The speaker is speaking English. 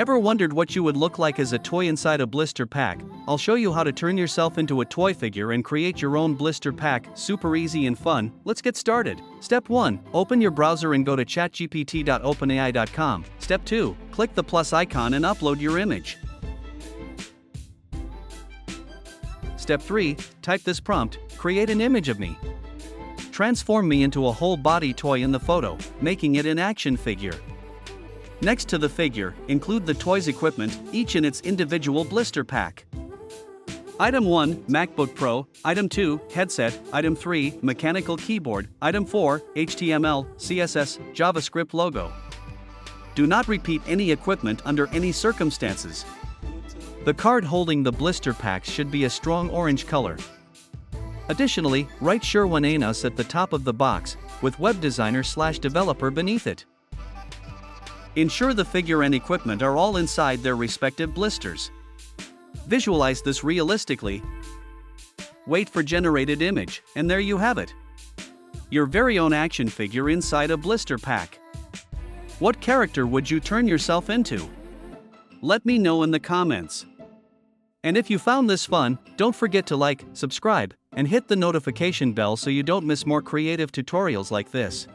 Ever wondered what you would look like as a toy inside a blister pack? I'll show you how to turn yourself into a toy figure and create your own blister pack, super easy and fun. Let's get started. Step 1. Open your browser and go to chatgpt.openai.com. Step 2. Click the plus icon and upload your image. Step 3. Type this prompt: create an image of me. Transform me into a whole body toy in the photo, making it an action figure. Next to the figure, include the toy's equipment, each in its individual blister pack. Item 1, MacBook Pro. Item 2, headset. Item 3, mechanical keyboard. Item 4, HTML, CSS, JavaScript logo. Do not repeat any equipment under any circumstances. The card holding the blister packs should be a strong orange color. Additionally, write Sherwin-Anos at the top of the box, with web designer/developer beneath it. Ensure the figure and equipment are all inside their respective blisters. Visualize this realistically. Wait for generated image, and there you have it. Your very own action figure inside a blister pack. What character would you turn yourself into? Let me know in the comments. And if you found this fun, don't forget to like, subscribe, and hit the notification bell so you don't miss more creative tutorials like this.